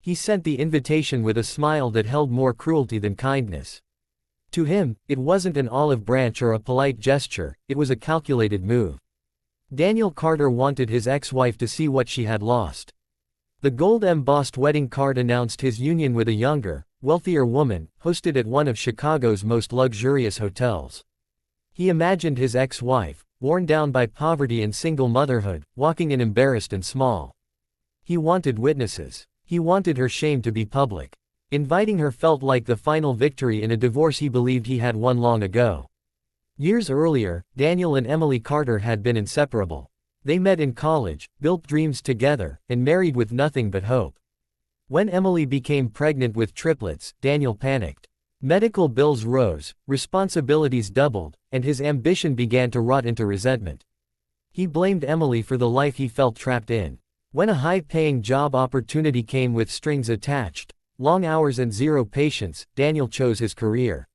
He sent the invitation with a smile that held more cruelty than kindness. To him, it wasn't an olive branch or a polite gesture, it was a calculated move. Daniel Carter wanted his ex-wife to see what she had lost. The gold-embossed wedding card announced his union with a younger, wealthier woman, hosted at one of Chicago's most luxurious hotels. He imagined his ex-wife, worn down by poverty and single motherhood, walking in embarrassed and small. He wanted witnesses. He wanted her shame to be public. Inviting her felt like the final victory in a divorce he believed he had won long ago. Years earlier, Daniel and Emily Carter had been inseparable. They met in college, built dreams together, and married with nothing but hope. When Emily became pregnant with triplets, Daniel panicked. Medical bills rose, responsibilities doubled, and his ambition began to rot into resentment. He blamed Emily for the life he felt trapped in. When a high-paying job opportunity came with strings attached, long hours and zero patience, Daniel chose his career.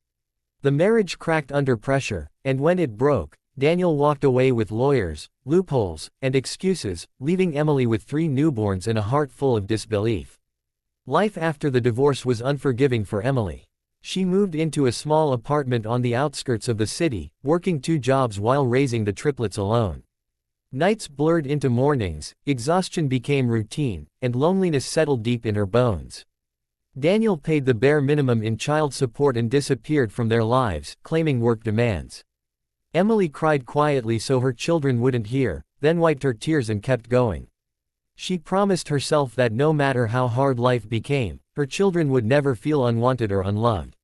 The marriage cracked under pressure, and when it broke, Daniel walked away with lawyers, loopholes, and excuses, leaving Emily with 3 newborns and a heart full of disbelief. Life after the divorce was unforgiving for Emily. She moved into a small apartment on the outskirts of the city, working 2 jobs while raising the triplets alone. Nights blurred into mornings, exhaustion became routine, and loneliness settled deep in her bones. Daniel paid the bare minimum in child support and disappeared from their lives, claiming work demands. Emily cried quietly so her children wouldn't hear, then wiped her tears and kept going. She promised herself that no matter how hard life became, her children would never feel unwanted or unloved.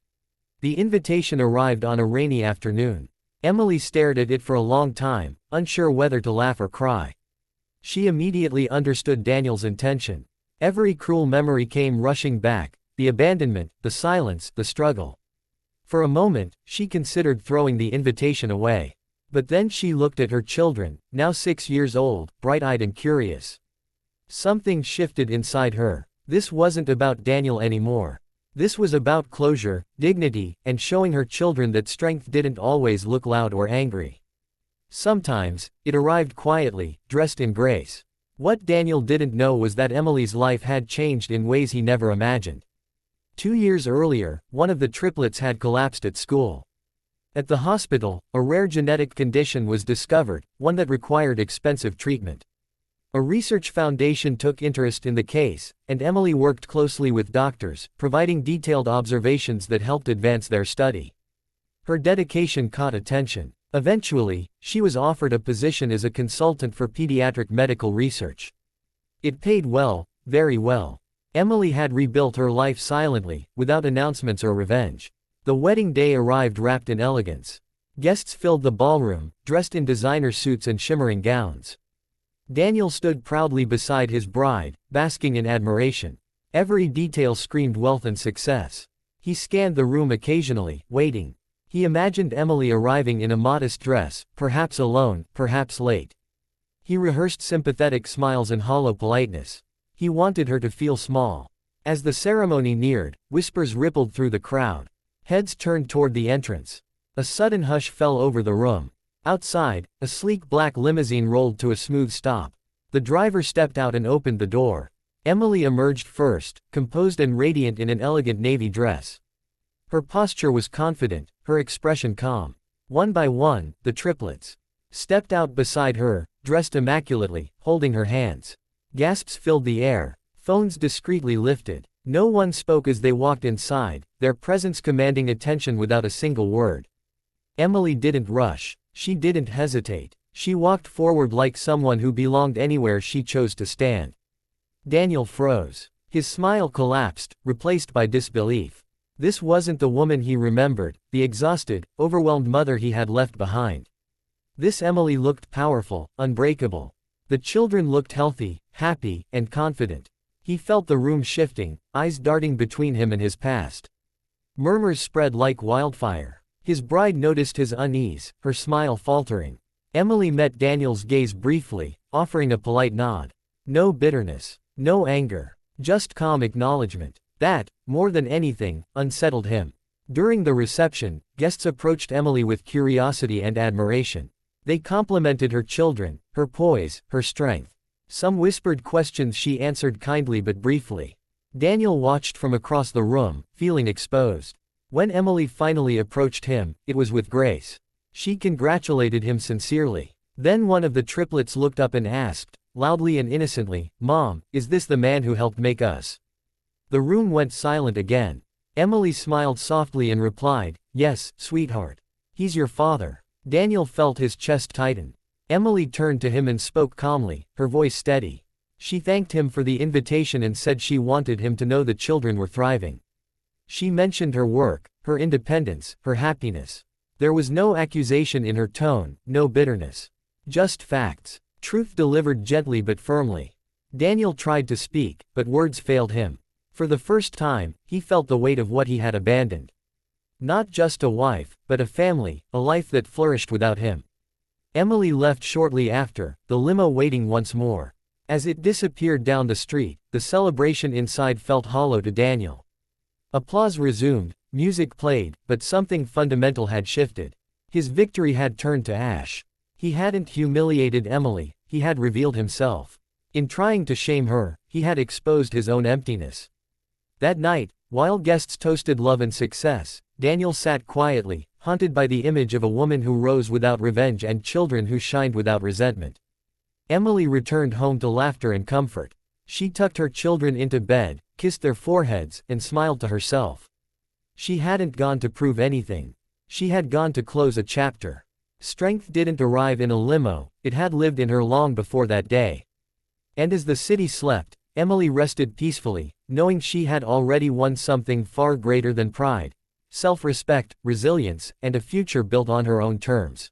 The invitation arrived on a rainy afternoon. Emily stared at it for a long time, unsure whether to laugh or cry. She immediately understood Daniel's intention. Every cruel memory came rushing back, the abandonment, the silence, the struggle. For a moment, she considered throwing the invitation away. But then she looked at her children, now 6 years old, bright-eyed and curious. Something shifted inside her. This wasn't about Daniel anymore. This was about closure, dignity, and showing her children that strength didn't always look loud or angry. Sometimes, it arrived quietly, dressed in grace. What Daniel didn't know was that Emily's life had changed in ways he never imagined. 2 years earlier, one of the triplets had collapsed at school. At the hospital, a rare genetic condition was discovered, one that required expensive treatment. A research foundation took interest in the case, and Emily worked closely with doctors, providing detailed observations that helped advance their study. Her dedication caught attention. Eventually, she was offered a position as a consultant for pediatric medical research. It paid well, very well. Emily had rebuilt her life silently, without announcements or revenge. The wedding day arrived wrapped in elegance. Guests filled the ballroom, dressed in designer suits and shimmering gowns. Daniel stood proudly beside his bride, basking in admiration. Every detail screamed wealth and success. He scanned the room occasionally, waiting. He imagined Emily arriving in a modest dress, perhaps alone, perhaps late. He rehearsed sympathetic smiles and hollow politeness. He wanted her to feel small. As the ceremony neared, whispers rippled through the crowd. Heads turned toward the entrance. A sudden hush fell over the room. Outside, a sleek black limousine rolled to a smooth stop. The driver stepped out and opened the door. Emily emerged first, composed and radiant in an elegant navy dress. Her posture was confident, her expression calm. One by one, the triplets stepped out beside her, dressed immaculately, holding her hands. Gasps filled the air. Phones discreetly lifted. No one spoke as they walked inside, their presence commanding attention without a single word. Emily didn't rush. She didn't hesitate. She walked forward like someone who belonged anywhere she chose to stand. Daniel froze. His smile collapsed, replaced by disbelief. This wasn't the woman he remembered, the exhausted, overwhelmed mother he had left behind. This Emily looked powerful, unbreakable. The children looked healthy, happy, and confident. He felt the room shifting, eyes darting between him and his past. Murmurs spread like wildfire. His bride noticed his unease, her smile faltering. Emily met Daniel's gaze briefly, offering a polite nod. No bitterness, no anger, just calm acknowledgement. That, more than anything, unsettled him. During the reception, guests approached Emily with curiosity and admiration. They complimented her children, her poise, her strength. Some whispered questions she answered kindly but briefly. Daniel watched from across the room, feeling exposed. When Emily finally approached him, it was with grace. She congratulated him sincerely. Then one of the triplets looked up and asked, loudly and innocently, "Mom, is this the man who helped make us?" The room went silent again. Emily smiled softly and replied, "Yes, sweetheart. He's your father." Daniel felt his chest tighten. Emily turned to him and spoke calmly, her voice steady. She thanked him for the invitation and said she wanted him to know the children were thriving. She mentioned her work, her independence, her happiness. There was no accusation in her tone, no bitterness. Just facts. Truth delivered gently but firmly. Daniel tried to speak, but words failed him. For the first time, he felt the weight of what he had abandoned. Not just a wife, but a family, a life that flourished without him. Emily left shortly after, the limo waiting once more. As it disappeared down the street, the celebration inside felt hollow to Daniel. Applause resumed, music played, but something fundamental had shifted. His victory had turned to ash. He hadn't humiliated Emily, he had revealed himself. In trying to shame her, he had exposed his own emptiness. That night, while guests toasted love and success, Daniel sat quietly, haunted by the image of a woman who rose without revenge and children who shined without resentment. Emily returned home to laughter and comfort. She tucked her children into bed, kissed their foreheads, and smiled to herself. She hadn't gone to prove anything. She had gone to close a chapter. Strength didn't arrive in a limo, it had lived in her long before that day. And as the city slept, Emily rested peacefully, knowing she had already won something far greater than pride, self-respect, resilience, and a future built on her own terms.